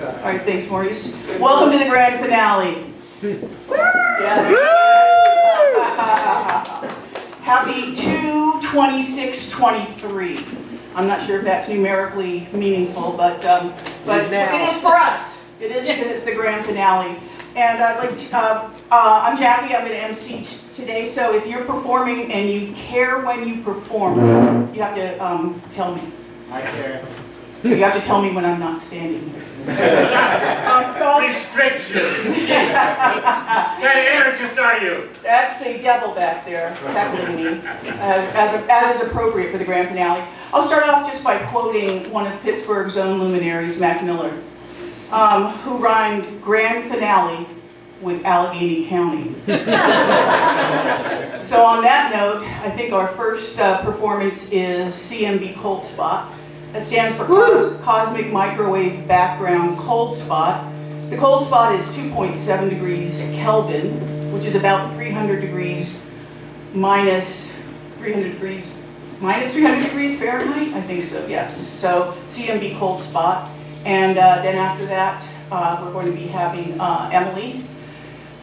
All right, thanks, Maurice. Welcome to the grand finale. Yes. Happy 2/26/23. I'm not sure if that's numerically meaningful, but it is for us. It is because it's the grand finale. And I'd like to, I'm Jackie. I'm going to MC today. So if you're performing and you care when you perform, you have to tell me. I care. You have to tell me when I'm not standing here. Restrictions. What anarchist are you? That's the devil back there heckling me, as is appropriate for the grand finale. I'll start off just by quoting one of Pittsburgh's own luminaries, Mac Miller, who rhymed grand finale with Allegheny County. So on that note, I think our first performance is CMB Cold Spot. That stands for Cosmic Microwave Background Cold Spot. The cold spot is 2.7 degrees Kelvin, which is about 300 degrees minus 300 degrees Fahrenheit? I think so, yes. So CMB Cold Spot. And then after that, we're going to be having Emily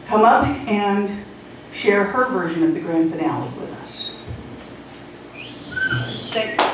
come up and share her version of the grand finale with us. Thank you.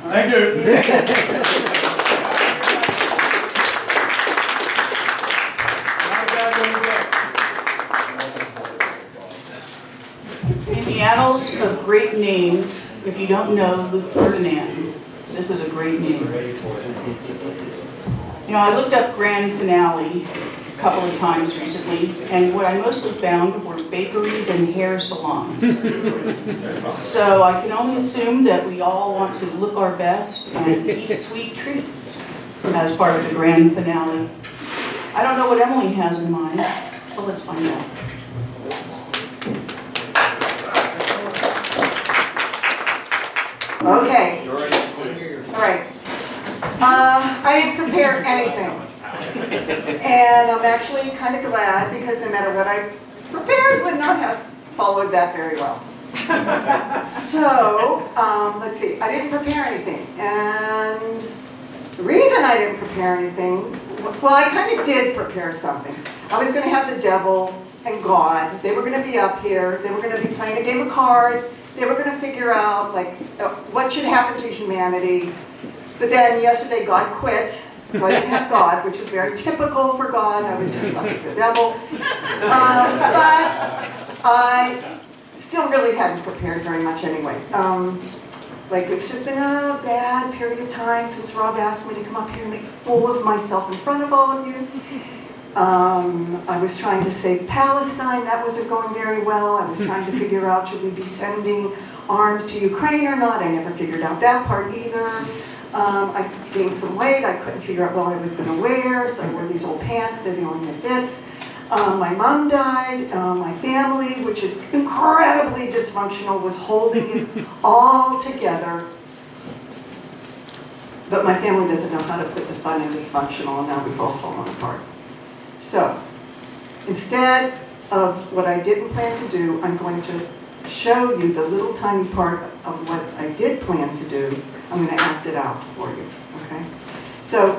Thank you. In the annals of great names, if you don't know Luke Ferdinand, this is a great name. You know, I looked up Grand Finale a couple of times recently, and what I mostly found were bakeries and hair salons. So I can only assume that we all want to look our best and eat sweet treats as part of the Grand Finale. I don't know what Emily has in mind, but let's find out. Okay. All right. I didn't prepare anything. And I'm actually kind of glad because no matter what I prepared, would not have followed that very well. So, let's see. I didn't prepare anything. And the reason I didn't prepare anything, well, I kind of did prepare something. I was going to have the devil and God. They were going to be up here. They were going to be playing a game of cards. They were going to figure out, like, what should happen to humanity. But then yesterday God quit, so I didn't have God, which is very typical for God. I was just left with the devil. But I still really hadn't prepared very much anyway. Like, it's just been a bad period of time since Rob asked me to come up here and make a fool of myself in front of all of you. I was trying to save Palestine. That wasn't going very well. I was trying to figure out, should we be sending arms to Ukraine or not? I never figured out that part either. I gained some weight. I couldn't figure out what I was going to wear, so I wore these old pants. They're the only that fits. My mom died. My family, which is incredibly dysfunctional, was holding it all together. But my family doesn't know how to put the fun in dysfunctional, and now we've all fallen apart. So, instead of what I didn't plan to do, I'm going to show you the little tiny part of what I did plan to do. I'm going to act it out for you, okay? So,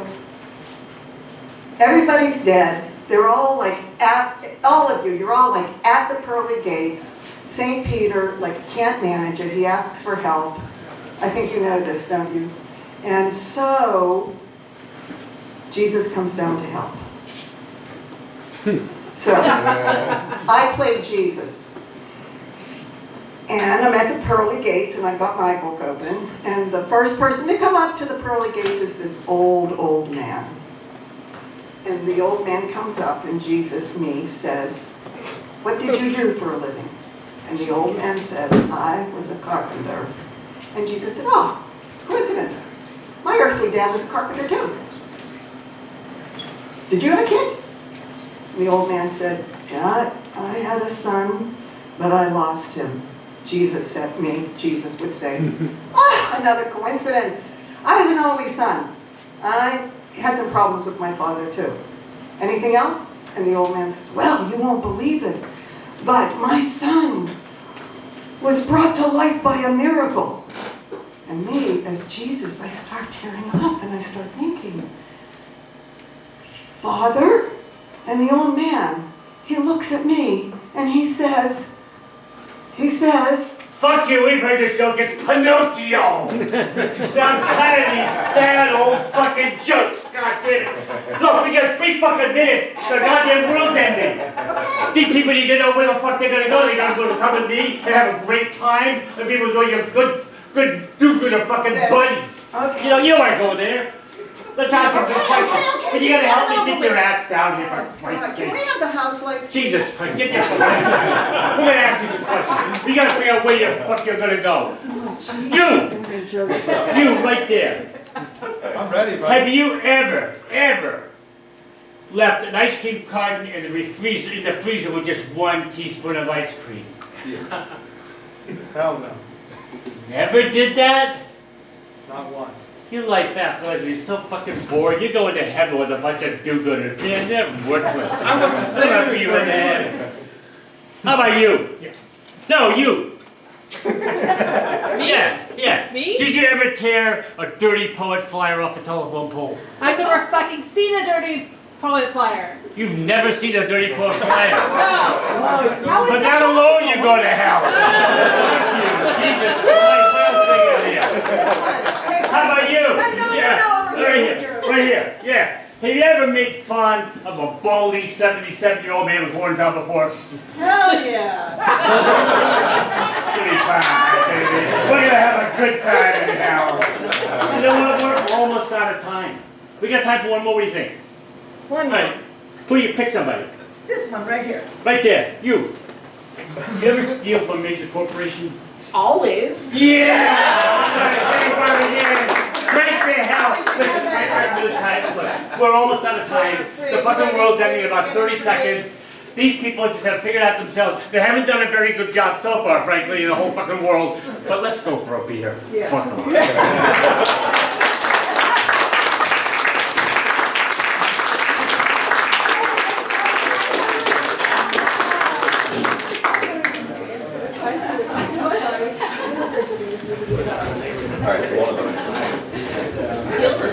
everybody's dead. They're all like all of you, you're all like at the pearly gates. St. Peter, like, can't manage it. He asks for help. I think you know this, don't you? And so, Jesus comes down to help. So, I played Jesus. And I'm at the pearly gates, and I've got my book open. And the first person to come up to the pearly gates is this old man. And the old man comes up, and Jesus, me, says, "What did you do for a living?" And the old man says, "I was a carpenter." And Jesus said, "Oh, coincidence. My earthly dad was a carpenter too. Did you have a kid?" And the old man said, "Yeah, I had a son, but I lost him." Jesus would say, another coincidence. I was an only son. I had some problems with my father too. Anything else? And the old man says, "Well, you won't believe it, but my son was brought to life by a miracle." And me, as Jesus, I start tearing up and I start thinking, "Father?" And the old man, he looks at me and he says, Fuck you, we've heard this joke, it's Pinocchio! So I'm tired of these sad old fucking jokes, god damn it! Look, we got 3 fucking minutes, the goddamn world's ending! These people need to know where the fuck they're gonna go, they're gonna go to come with me and have a great time, and people go, you're good do-gooder fucking buddies! Okay. You don't wanna go there! Let's ask them this question. But you gotta help me get your ass down here for Christ's Can we sake. have the house lights? Jesus Christ, get your fucking ass down. We're gonna ask you some questions. You gotta figure out where the fuck you're gonna go. You right there. I'm ready, buddy. Have you ever left an ice cream carton in the freezer with just 1 teaspoon of ice cream? Yes. Hell no. Never did that? Not once. You like that, but you're so fucking bored. You're going to heaven with a bunch of do-gooders. Man, they're worthless. I wasn't saying They're it you for in the head. How about you? No, you. Yeah. Me? Did you ever tear a dirty poet flyer off a telephone pole? I've never fucking seen a dirty poet flyer. You've never seen a dirty poet flyer? No. How is But that alone, you go to hell. Fuck you. Jesus Christ, what else are we gonna do? Take How about you? No, Yeah, over right here. here, right here, yeah. Have you ever made fun of a baldy 77-year-old man with horns out before? Hell yeah. Give me 5, baby. We're gonna have a good time anyhow. You know what? We're almost out of time. We got time for one more. What do you think? One All more. right. Who do you pick? Somebody. This one right here. Right there. You. You ever steal from a major corporation? Always. Yeah! Great big hell. Listen, right to the time. Look, we're almost out of time. The fucking world's ending in about 30 seconds. These people just have figured out themselves. They haven't done a very good job so far, frankly, in the whole fucking world. But let's go for a beer. Yeah. Fuck them.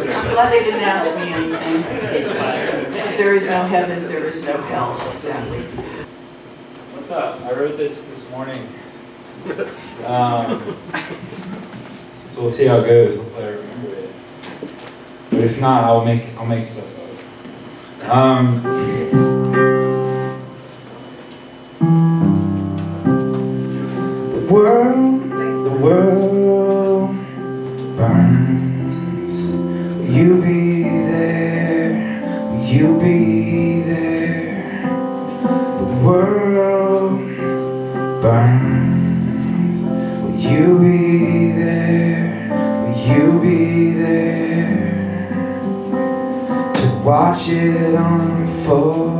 I'm glad they didn't ask me anything. If there is no heaven, there is no hell, sadly. What's up? I wrote this morning. So we'll see how it goes. Hopefully I remember it. But if not, I'll make stuff up. The world burns. Will you be there? Will you be there? The world burns. Will you be there? Will you be there to watch it unfold,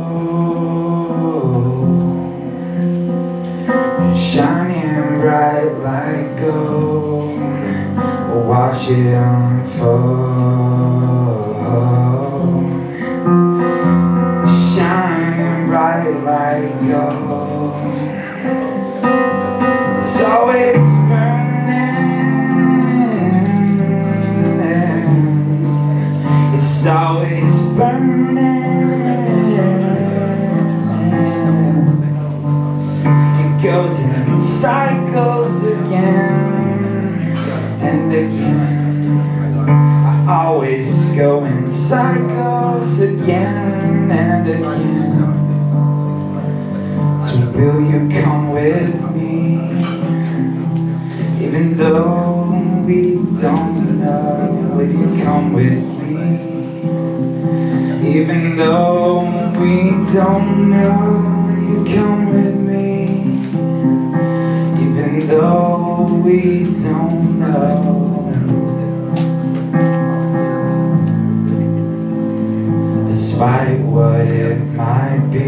shining bright like gold? We'll watch it unfold, shining bright like gold. It's always burning. It's always burning. It goes in cycles again and again. I always go in cycles again and again. So will you come with me, even though we don't know? Will you come with me, even though we don't know? Will you come with me, even though we don't know? Despite what it might be.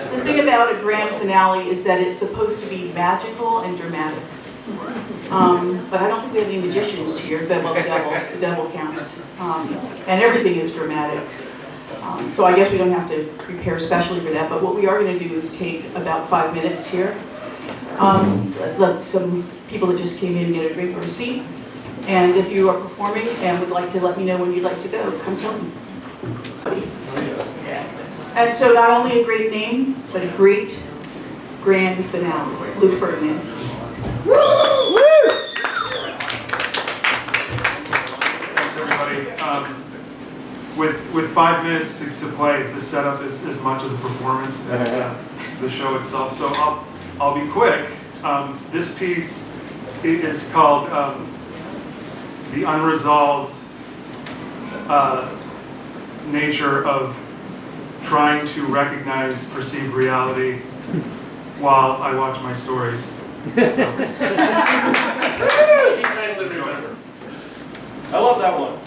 The thing about a grand finale is that it's supposed to be magical and dramatic. But I don't think we have any magicians here, but well, the devil counts. And everything is dramatic. So I guess we don't have to prepare specially for that, but what we are going to do is take about 5 minutes here. Let some people that just came in get a drink or a seat. And if you are performing and would like to let me know when you'd like to go, come tell me. And so not only a great name, but a great grand finale. Luke Ferdinand. Thanks, everybody. With 5 minutes to play, the setup is as much of the performance as the show itself. So I'll be quick. This piece is called The Unresolved Nature of Trying to Recognize Perceived Reality while I watch my stories. So. I love that one.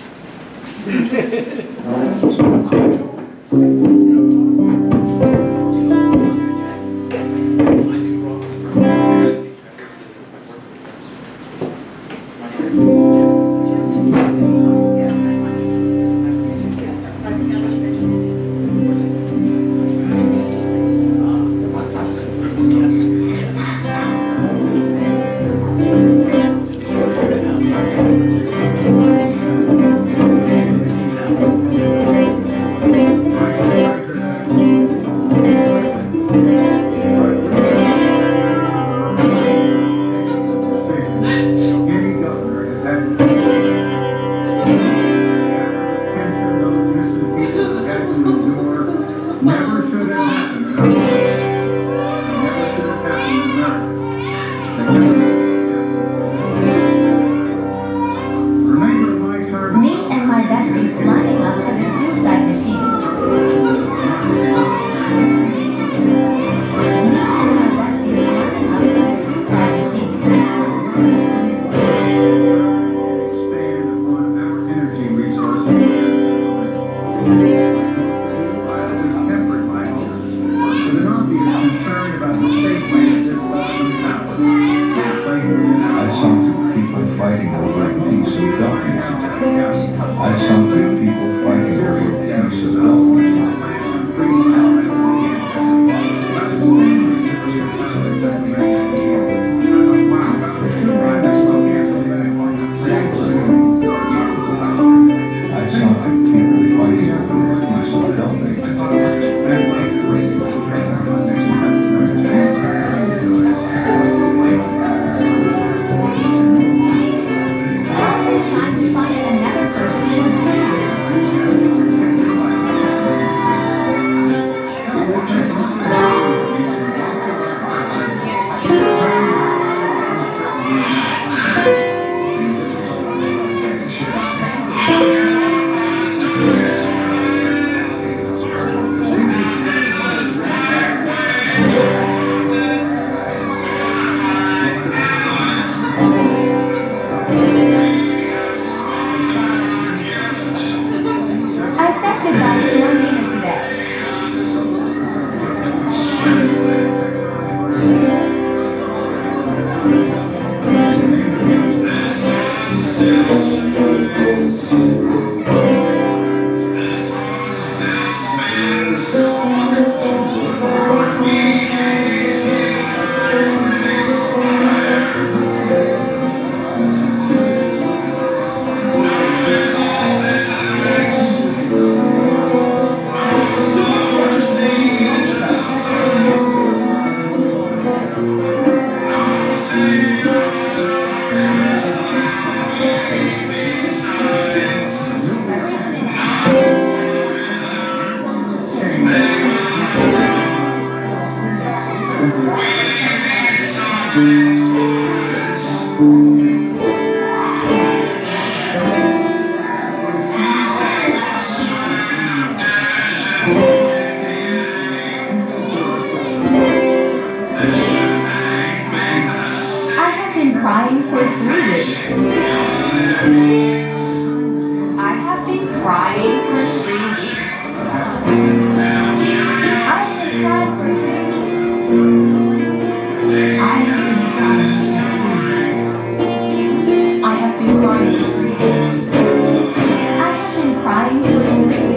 for 3 weeks. I have been crying for 3 weeks. I have been crying for 3 weeks. I have been crying for 3 weeks. I have been crying for 3 weeks. I have been crying for 3 weeks.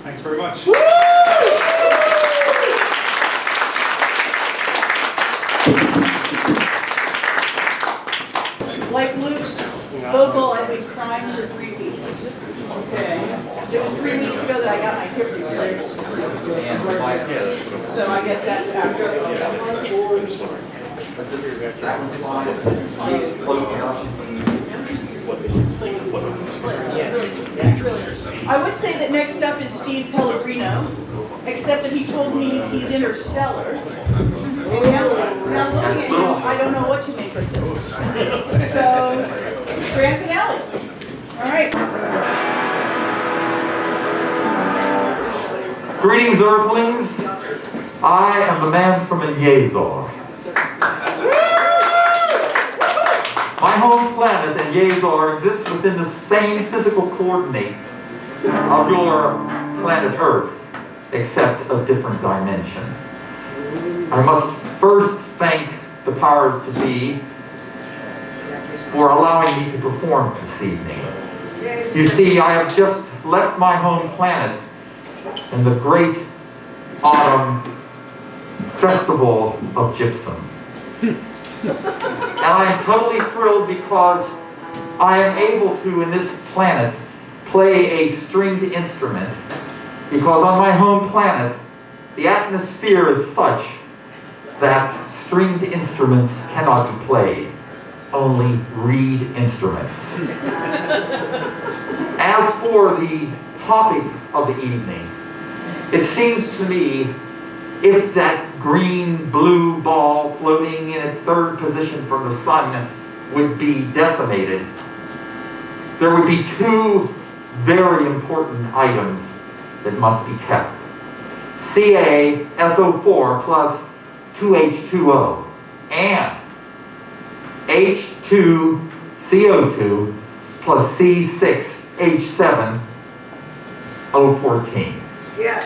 Thanks very much. Like Luke's vocal, I've been crying for 3 weeks. Okay. It was 3 weeks ago that I got my hip replaced. So I guess that's after. I would say that next up is Steve Pellegrino, except that he told me he's interstellar. And now looking at him, I don't know what to make of this. So, grand finale. All right. Greetings, Earthlings. I am the man from Yezor. My home planet and Yezor exists within the same physical coordinates of your planet Earth, except a different dimension. I must first thank the powers to be for allowing me to perform this evening. You see, I have just left my home planet in the great autumn festival of gypsum. And I am totally thrilled because I am able to, in this planet, play a stringed instrument, because on my home planet, the atmosphere is such that stringed instruments cannot be played, only reed instruments. As for the topic of the evening, it seems to me if that green-blue ball floating in a third position from the sun would be decimated, there would be two very important items that must be kept. CaSO4 plus 2H2O and H2CO2 plus C6H7O14. Yes.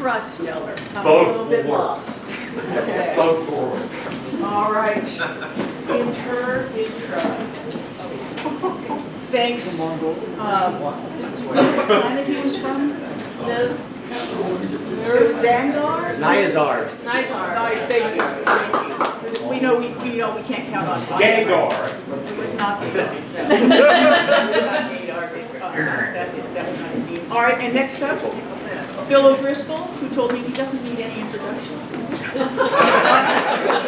Interstellar. I'm a Both little bit will work. lost. Okay. Both forward. All right. Intra. Thanks. What planet he was from? It was Zangar? Nyazar. Thank you. We know we can't count on. Gengar. It was not Gadar. It was not Gadar. That was not indeed. All right, and next up, Bill O'Driscoll, who told me he doesn't need any introduction.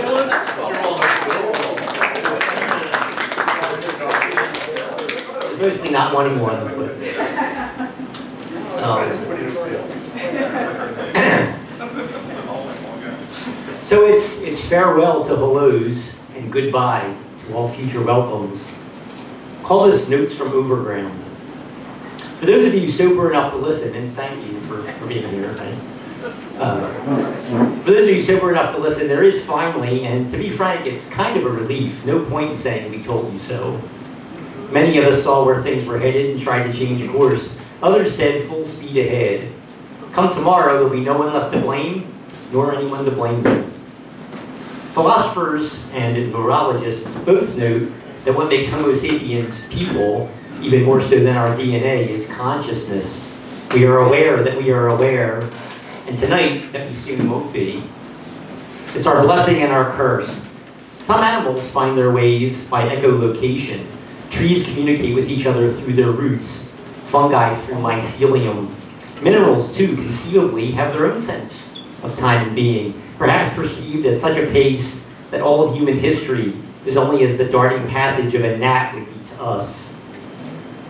Bill O'Driscoll. Mostly not wanting one, but. So it's farewell to hellos and goodbye to all future welcomes. Call this Notes from Overground. For those of you sober enough to listen, and thank you for being here, for those of you sober enough to listen, there is finally, and to be frank, it's kind of a relief, no point in saying we told you so. Many of us saw where things were headed and tried to change course. Others said full speed ahead. Come tomorrow, there'll be no one left to blame, nor anyone to blame. Philosophers and neurologists both note that what makes Homo sapiens people, even more so than our DNA, is consciousness. We are aware that we are aware, and tonight that we soon won't be. It's our blessing and our curse. Some animals find their ways by echolocation. Trees communicate with each other through their roots, fungi through mycelium. Minerals, too, conceivably have their own sense of time and being, perhaps perceived at such a pace that all of human history is only as the darting passage of a gnat would be to us.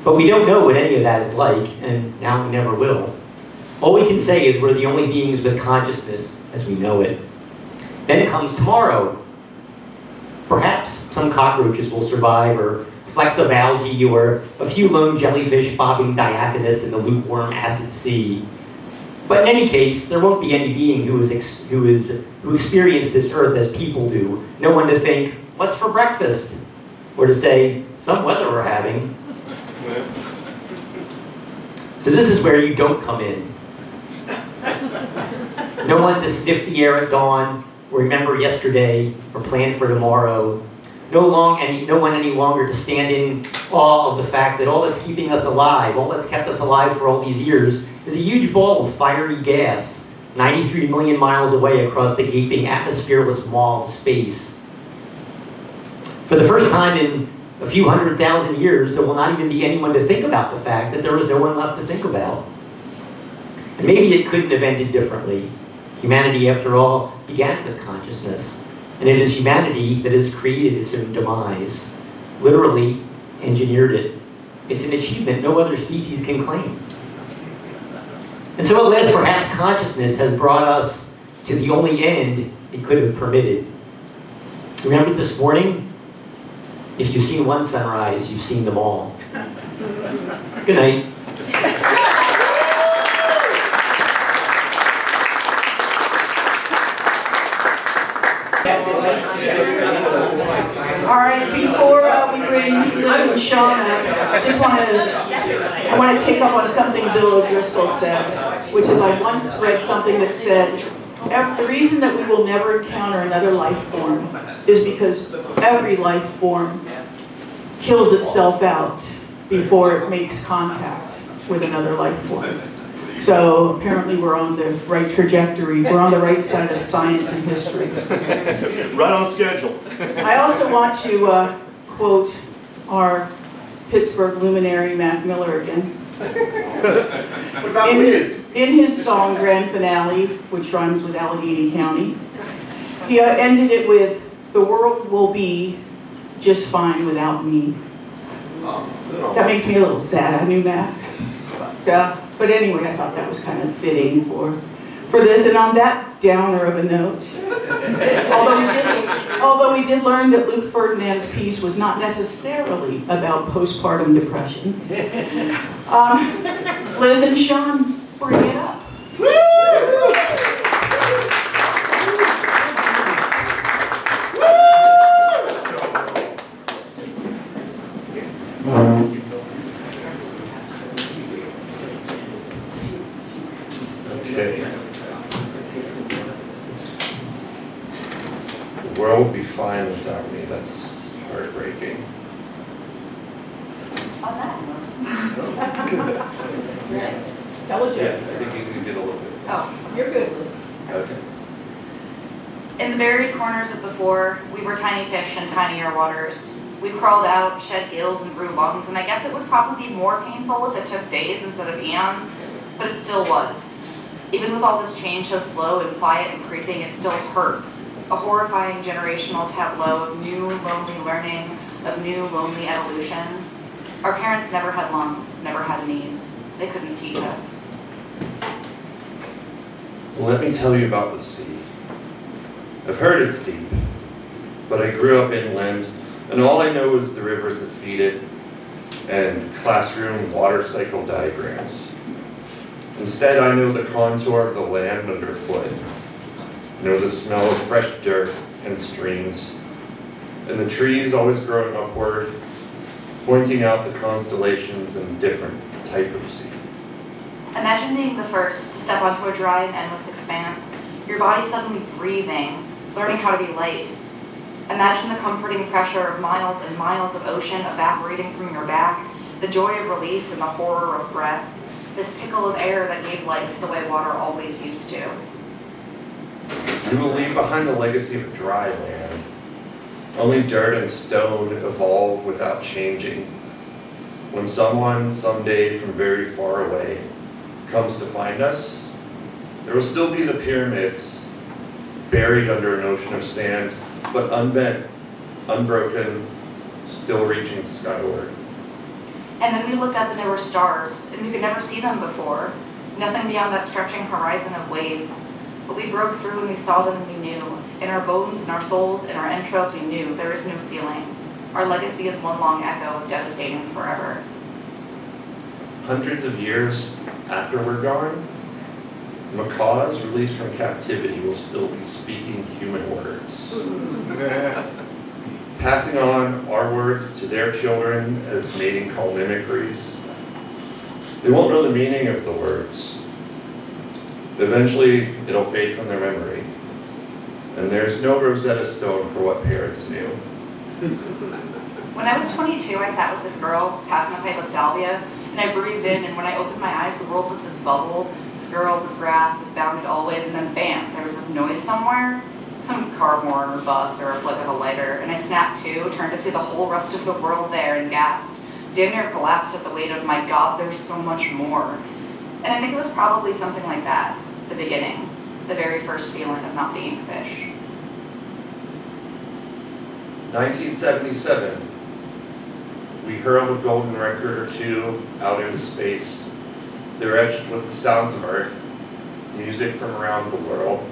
But we don't know what any of that is like, and now we never will. All we can say is we're the only beings with consciousness as we know it. Then comes tomorrow. Perhaps some cockroaches will survive, or flecks of algae, or a few lone jellyfish bobbing diaphanous in the lukewarm acid sea. But in any case, there won't be any being who experienced this earth as people do. No one to think, what's for breakfast? Or to say, some weather we're having. So this is where you don't come in. No one to sniff the air at dawn, or remember yesterday, or plan for tomorrow. No one any longer to stand in awe of the fact that all that's keeping us alive, all that's kept us alive for all these years, is a huge ball of fiery gas, 93 million miles away across the gaping atmosphereless maw of space. For the first time in a few 100,000 years, there will not even be anyone to think about the fact that there was no one left to think about. And maybe it couldn't have ended differently. Humanity, after all, began with consciousness. And it is humanity that has created its own demise, literally engineered it. It's an achievement no other species can claim. And so at last, perhaps consciousness has brought us to the only end it could have permitted. Remember this morning? If you've seen one sunrise, you've seen them all. Good night. All right, before we bring Liz and Sean up, I want to take up on something Bill O'Driscoll said, which is I once read something that said, the reason that we will never encounter another life form is because every life form kills itself out before it makes contact with another life form. So apparently we're on the right trajectory. We're on the right side of science and history. Right on schedule. I also want to quote our Pittsburgh luminary, Mac Miller, again. What about Liz? In his song Grand Finale, which rhymes with Allegheny County, he ended it with, "The world will be just fine without me." That makes me a little sad. I knew Mac. But anyway, I thought that was kind of fitting for this. And on that downer of a note, although we did learn that Luke Ferdinand's piece was not necessarily about postpartum depression, Liz and Sean, bring it up. Okay. The world would be fine without me. That's heartbreaking. On that note. Intelligent. I think you can get a little bit. Oh. You're good, Liz. Okay. In the buried corners of before, we were tiny fish in tinier waters. We crawled out, shed gills, and grew lungs, and I guess it would probably be more painful if it took days instead of eons, but it still was. Even with all this change so slow and quiet and creeping, it still hurt. A horrifying generational tableau of new, lonely learning, of new, lonely evolution. Our parents never had lungs, never had knees. They couldn't teach us. Well, let me tell you about the sea. I've heard it's deep, but I grew up inland, and all I know is the rivers that feed it and classroom water cycle diagrams. Instead, I know the contour of the land underfoot. I know the smell of fresh dirt and streams, and the trees always growing upward, pointing out the constellations and different type of sea. Imagine being the first to step onto a dry and endless expanse, your body suddenly breathing, learning how to be light. Imagine the comforting pressure of miles and miles of ocean evaporating from your back, the joy of release and the horror of breath, this tickle of air that gave life the way water always used to. You will leave behind a legacy of dry land. Only dirt and stone evolve without changing. When someone, someday from very far away, comes to find us, there will still be the pyramids, buried under an ocean of sand, but unbent, unbroken, still reaching skyward. And then we looked up and there were stars, and we could never see them before. Nothing beyond that stretching horizon of waves. But we broke through and we saw them and we knew. In our bones, in our souls, in our entrails, we knew there is no ceiling. Our legacy is one long echo of devastating forever. Hundreds of years after we're gone, macaws released from captivity will still be speaking human words. Passing on our words to their children as mating call mimicries. They won't know the meaning of the words. Eventually, it'll fade from their memory. And there's no Rosetta Stone for what parents knew. When I was 22, I sat with this girl, passing a pipe of salvia, and I breathed in, and when I opened my eyes, the world was this bubble, this girl, this grass, this bounded always, and then bam, there was this noise somewhere, some car horn or bus or a flick of a lighter, and I snapped to, turned to see the whole rest of the world there, and gasped, damn near collapsed at the weight of, my God, there's so much more. And I think it was probably something like that, the beginning, the very first feeling of not being fish. 1977, we hurled a golden record or two out into space. They're etched with the sounds of Earth, music from around the world.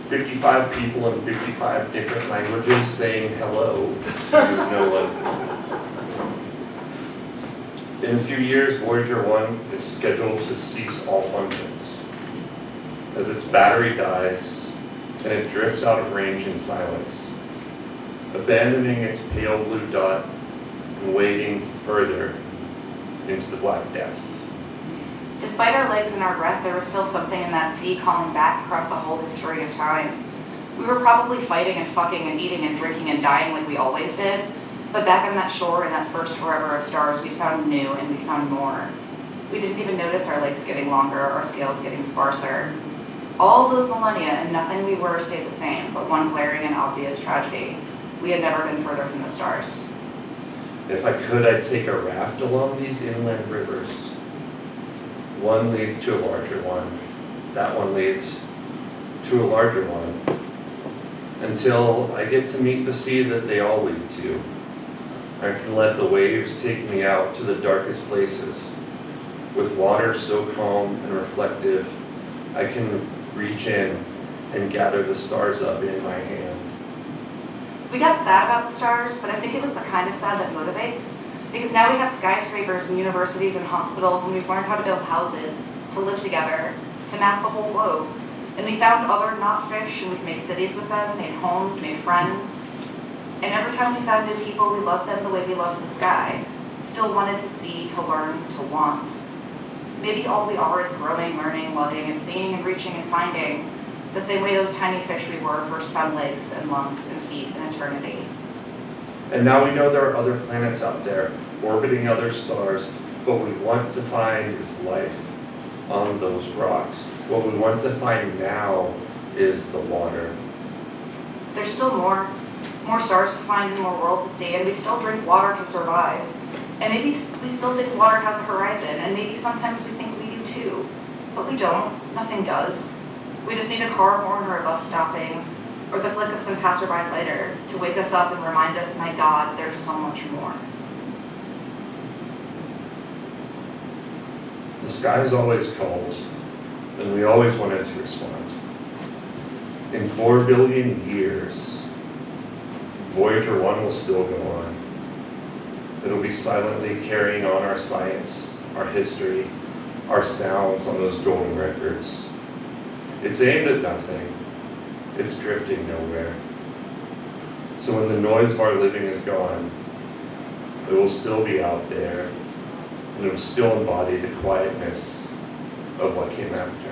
55 people in 55 different languages saying hello to no one. In a few years, Voyager 1 is scheduled to cease all functions as its battery dies and it drifts out of range in silence, abandoning its pale blue dot and wading further into the black depth. Despite our legs and our breath, there was still something in that sea calling back across the whole history of time. We were probably fighting and fucking and eating and drinking and dying like we always did, but back on that shore in that first forever of stars, we found new and we found more. We didn't even notice our legs getting longer, our scales getting sparser. All those millennia and nothing we were stayed the same, but one glaring and obvious tragedy. We had never been further from the stars. If I could, I'd take a raft along these inland rivers. One leads to a larger one. That one leads to a larger one. Until I get to meet the sea that they all lead to. I can let the waves take me out to the darkest places. With water so calm and reflective, I can reach in and gather the stars up in my hand. We got sad about the stars, but I think it was the kind of sad that motivates. Because now we have skyscrapers and universities and hospitals, and we've learned how to build houses, to live together, to map the whole globe. And we found other not fish, and we've made cities with them, made homes, made friends. And every time we found new people, we loved them the way we loved the sky. Still wanted to see, to learn, to want. Maybe all we are is growing, learning, loving, and seeing, and reaching, and finding. The same way those tiny fish we were first found legs and lungs and feet in eternity. And now we know there are other planets out there, orbiting other stars. What we want to find is life on those rocks. What we want to find now is the water. There's still more stars to find and more world to see, and we still drink water to survive. And maybe we still think water has a horizon, and maybe sometimes we think we do too. But we don't. Nothing does. We just need a car horn or a bus stopping, or the flick of some passerby's lighter to wake us up and remind us, my God, there's so much more. The sky is always cold, and we always wanted to respond. In 4 billion years, Voyager 1 will still go on. It'll be silently carrying on our science, our history, our sounds on those golden records. It's aimed at nothing. It's drifting nowhere. So when the noise of our living is gone, it will still be out there, and it will still embody the quietness of what came after.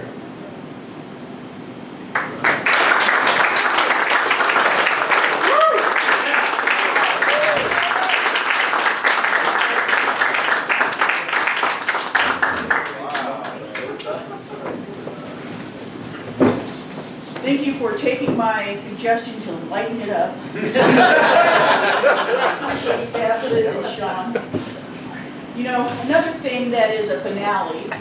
Thank you for taking my suggestion to lighten it up. I appreciate that, Liz and Sean. You know, another thing that is a finale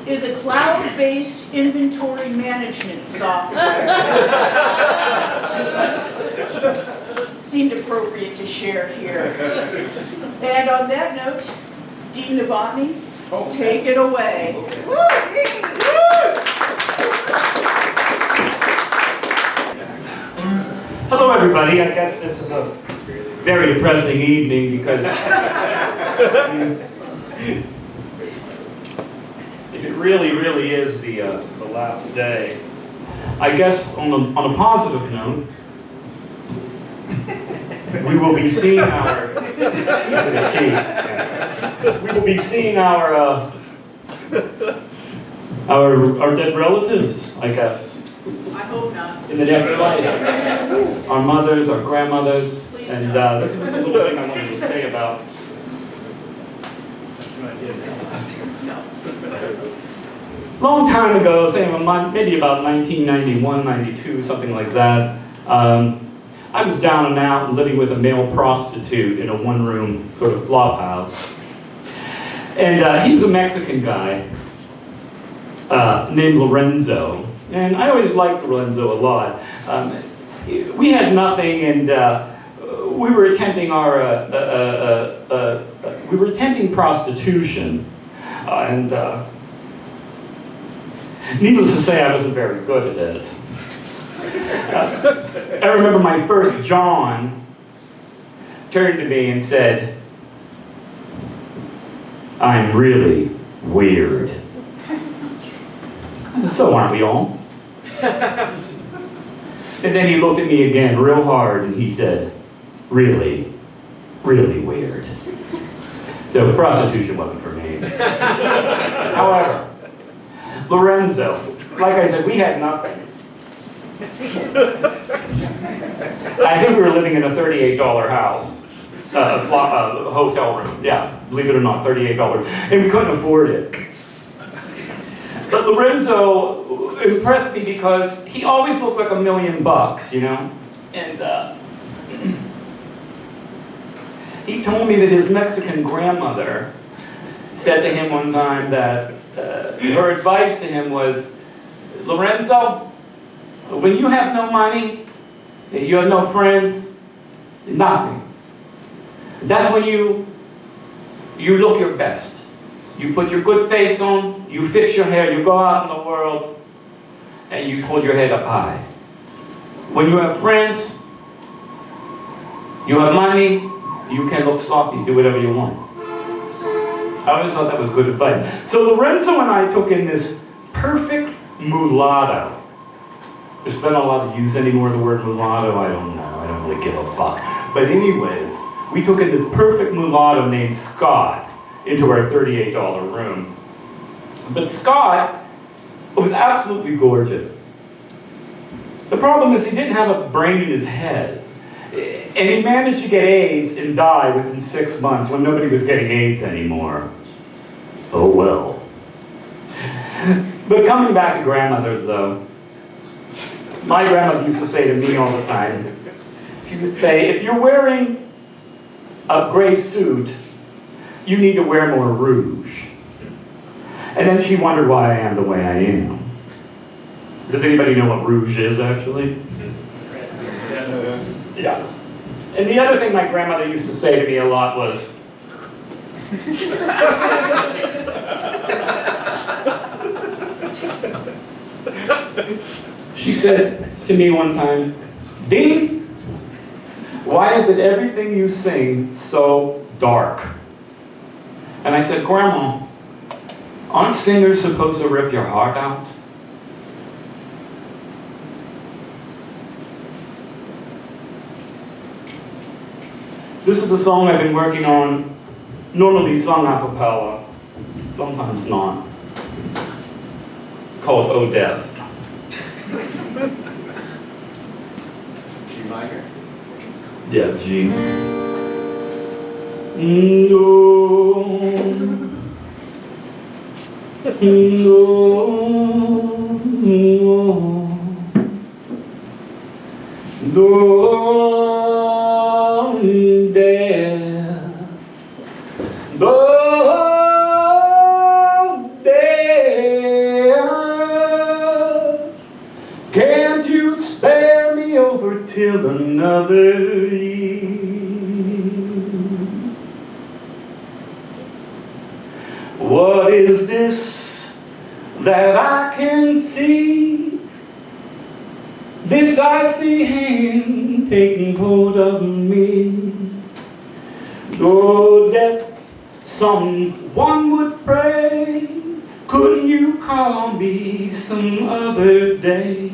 is a cloud-based inventory management software. Seemed appropriate to share here. And on that note, Dean Novotny, take it away. Hello, everybody. I guess this is a very depressing evening because if it really is the last day, I guess on a positive note, we will be seeing our dead relatives, I guess. I hope not. In the next life. Our mothers, our grandmothers, and this was a little thing I wanted to say about. Long time ago, say maybe about 1991, 92, something like that, I was down and out living with a male prostitute in a one-room sort of flop house. And he was a Mexican guy named Lorenzo. And I always liked Lorenzo a lot. We had nothing, and we were attempting prostitution, and needless to say, I wasn't very good at it. I remember my first John turned to me and said, "I'm really weird." I said, "So aren't we all?" And then he looked at me again real hard and he said, "Really, really weird." So prostitution wasn't for me. However, Lorenzo, like I said, we had nothing. I think we were living in a $38 house, hotel room. Yeah, believe it or not, $38. And we couldn't afford it. But Lorenzo impressed me because he always looked like $1 million, you know? And he told me that his Mexican grandmother said to him one time that her advice to him was, "Lorenzo, when you have no money, you have no friends, nothing, that's when you look your best. You put your good face on, you fix your hair, you go out in the world, and you hold your head up high. When you have friends, you have money, you can look sloppy, do whatever you want." I always thought that was good advice. So Lorenzo and I took in this perfect mulatto. Is that not allowed to use anymore the word mulatto? I don't know. I don't really give a fuck. But anyways, we took in this perfect mulatto named Scott into our $38 room. But Scott was absolutely gorgeous. The problem is he didn't have a brain in his head. And he managed to get AIDS and die within 6 months when nobody was getting AIDS anymore. Oh well. But coming back to grandmothers though, my grandmother used to say to me all the time, she would say, if you're wearing a gray suit, you need to wear more rouge. And then she wondered why I am the way I am. Does anybody know what rouge is, actually? Yeah. And the other thing my grandmother used to say to me a lot was, she said to me one time, Dean, why is it everything you sing so dark? And I said, Grandma, aren't singers supposed to rip your heart out? This is a song I've been working on, normally sung a cappella, sometimes not, called Oh Death. G minor? Yeah, G. No. Can't you spare me over till another year? What is this that I can see? This icy hand taking hold of me. Oh, death, someone would pray. Couldn't you call me some other day?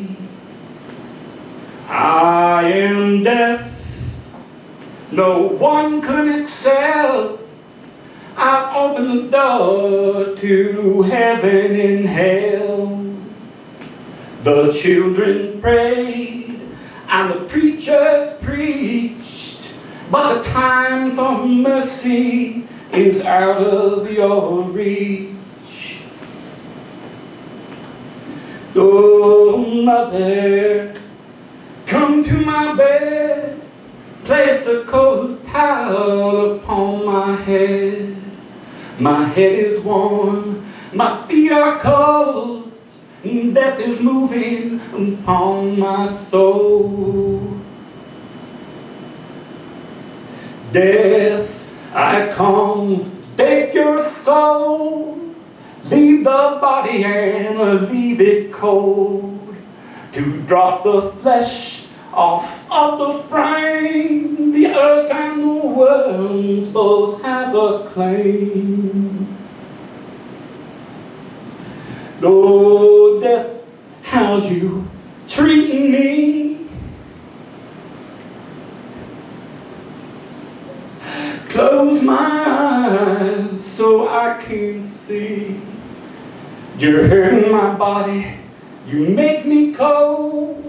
I am death, no one could excel. I open the door to heaven and hell. The children prayed and the preachers preached, but the time for mercy is out of your reach. Oh, mother, come to my bed, place a cold towel upon my head. My head is warm, my feet are cold, death is moving upon my soul. Death, I come, take your soul, leave the body and leave it cold, to drop the flesh off of the frame. The earth and the worms both have a claim. Oh, death, how you treating me? Close my eyes so I can see. You're hurting my body, you make me cold.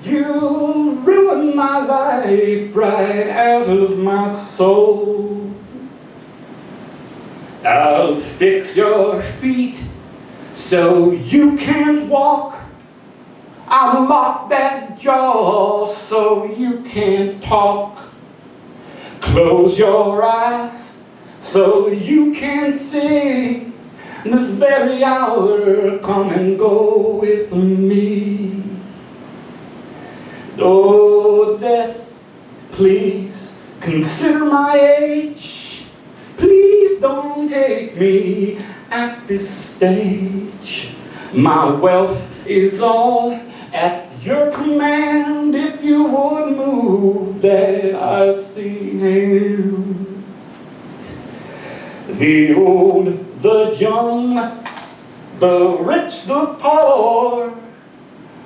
You ruin my life right out of my soul. I'll fix your feet so you can't walk. I'll lock that jaw so you can't talk. Close your eyes so you can see. This very hour, come and go with me. Oh, death, please consider my age. Please don't take me at this stage. My wealth is all at your command. If you would move that icy hand. The old, the young, the rich, the poor,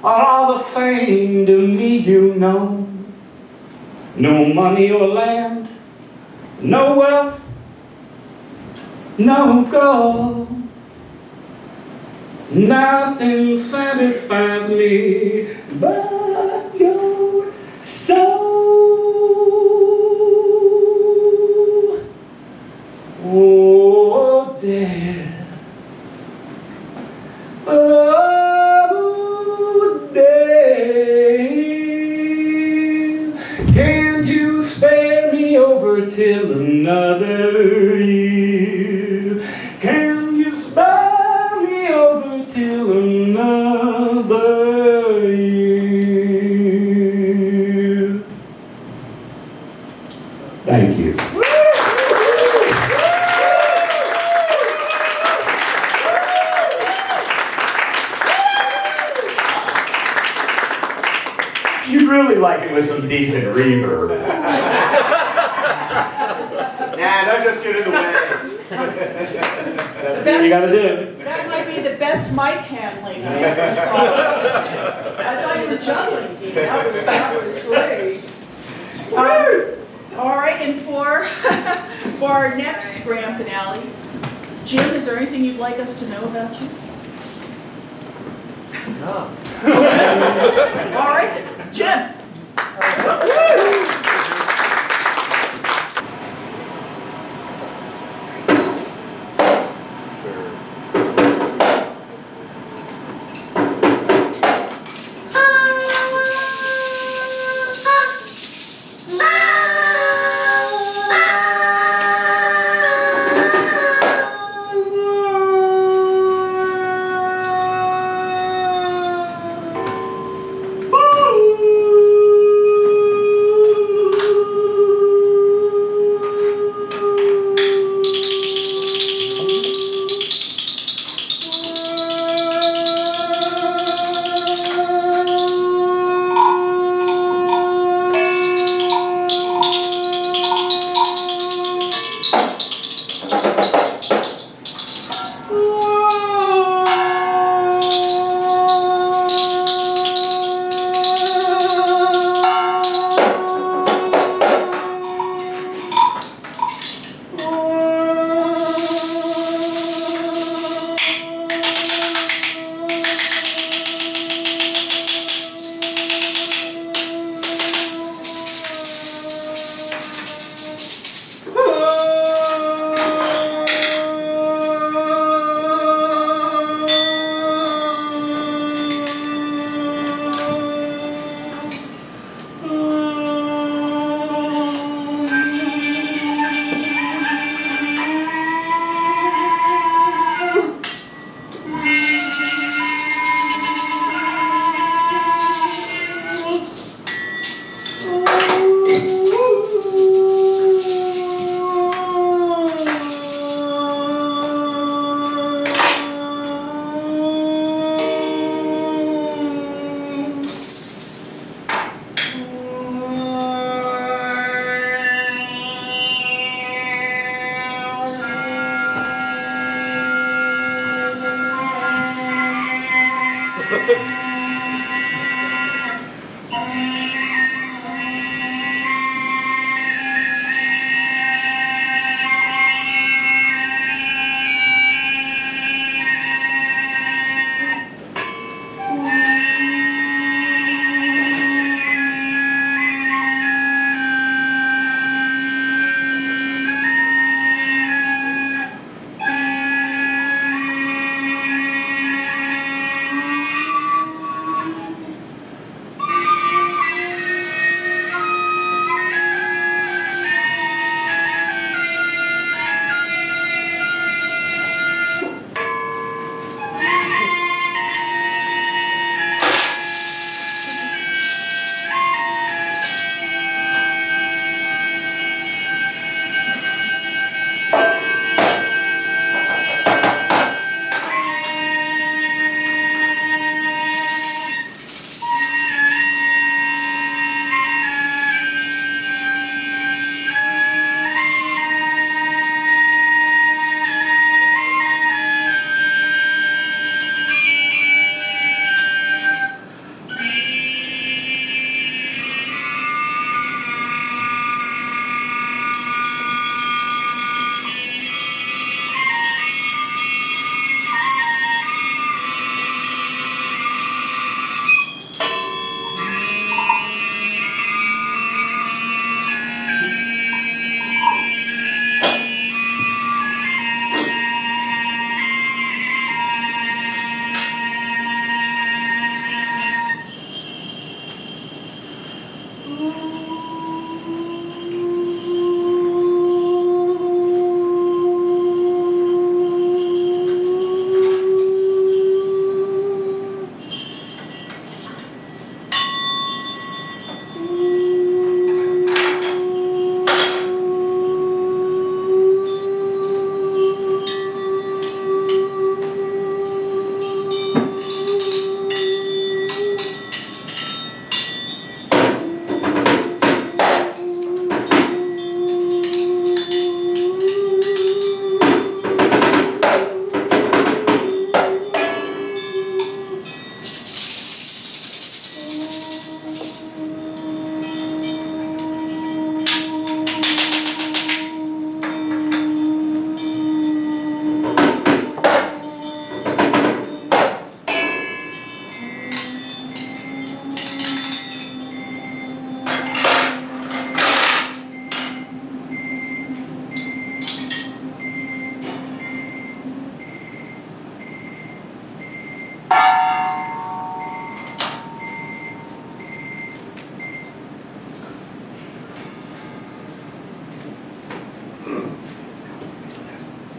are all the same to me, you know. No money or land, no wealth, no gold. Nothing satisfies me but your soul. Oh, dear. Oh, dear. Can't you spare me over till another year? Can you spare me over till another year? Thank you. You'd really like it with some decent reverb. Nah, don't just get in the way. That's what you gotta do. That might be the best mic handling I ever saw. I thought you were juggling, Dean. That was great. All right, and for our next grand finale, Jim, is there anything you'd like us to know about you? No. All right, then. Jim.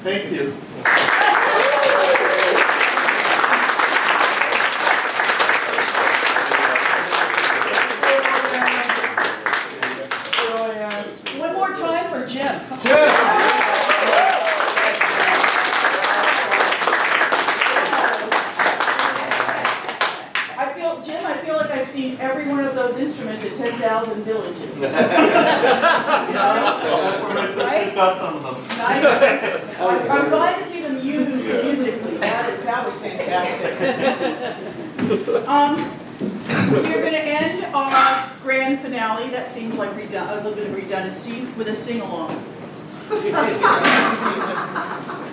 Thank you. One more time for Jim. Jim, I feel like I've seen every one of those instruments at 10,000 villages. That's where my sister's got some of them. Nice. I'm glad to see them used musically. That was fantastic. We're going to end our grand finale. That seems like a little bit of redundancy with a sing-along.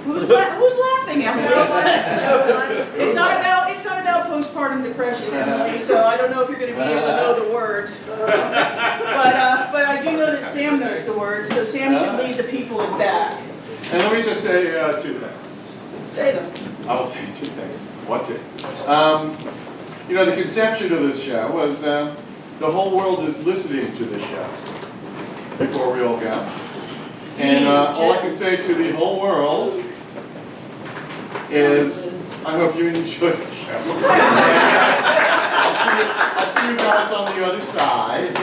Who's laughing, Emily? It's not about postpartum depression, Emily. So I don't know if you're going to be able to know the words. But I do know that Sam knows the words, so Sam can lead the people in back. And let me just say two things. Say them. I will say two things. What two? You know, the conception of this show was the whole world is listening to this show before we all go. And all I can say to the whole world is, I hope you enjoyed the show. I'll see you guys on the other side.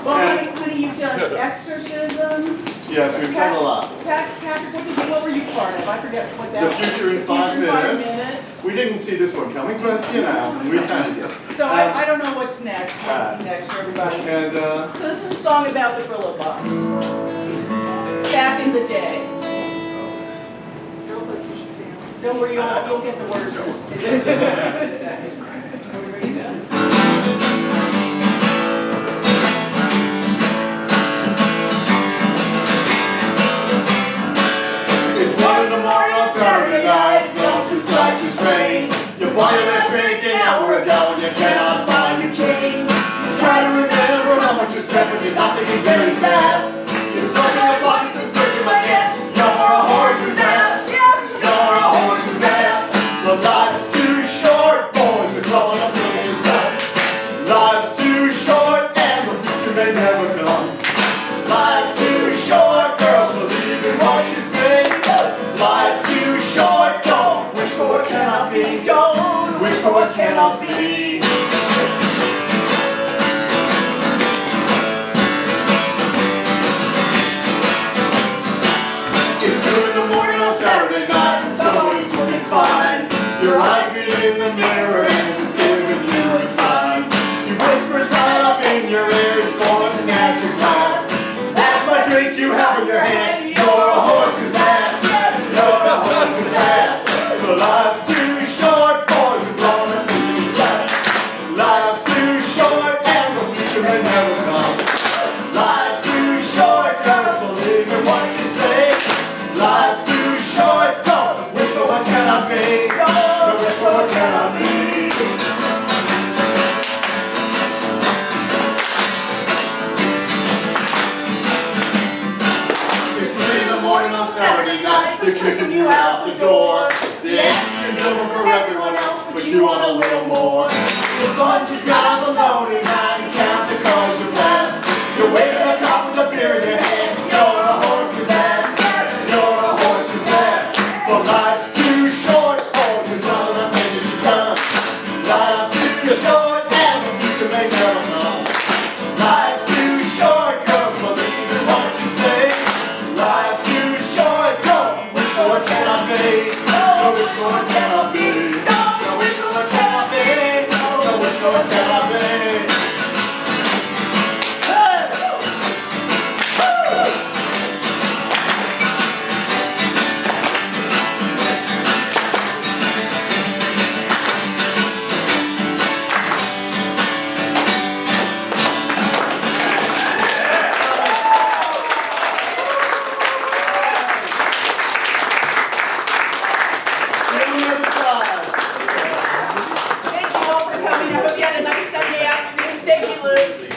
Well, honey, you've done exorcism. Yes, we've done a lot. Patrick, what were you part of? I forget what that The was. Future in 5 minutes. We didn't see this one coming, but you know, we kind of did. So I don't know what's next. What will be next for everybody? And so this is a song about the Brillobox. Back in the day. Don't worry, you'll get the words. Are we ready to go? It's 1 in the morning on Saturday night, something strikes your strain. Your body left drinking, now we're going, you cannot find your change. You try to remember how much you spent, but you're not thinking very fast. You're searching your pockets and searching my head. You're a horse's ass. Yes, you're a horse's ass. The life's too short, boys, we're growing up in blood. Life's too short, and the future may never come. Life's too short, girls, believe in what you say. Life's too short, don't wish for what cannot be. Don't wish for what cannot be. It's 2 in the morning on Saturday night, and somebody's looking fine. Your eyes meet in the mirror, and it's giving you a sign. He whispers right up in your ear, he's pointing at your glass. That's my drink you have in your hand. You're a horse's ass. You're a horse's ass. But life's too short, boys, we're gonna be black. Life's too short, and the future may never come. Life's too short, girls, believe in what you say. Life's too short, don't wish for what cannot be. Don't wish for what cannot be. It's 3 in the morning on Saturday night, they're kicking you out the door. The action's over for everyone else, but you want a little more. It's fun to drive alone at night and count the side. Thank you all for coming. I hope you had a nice Sunday afternoon. Thank you, Lou.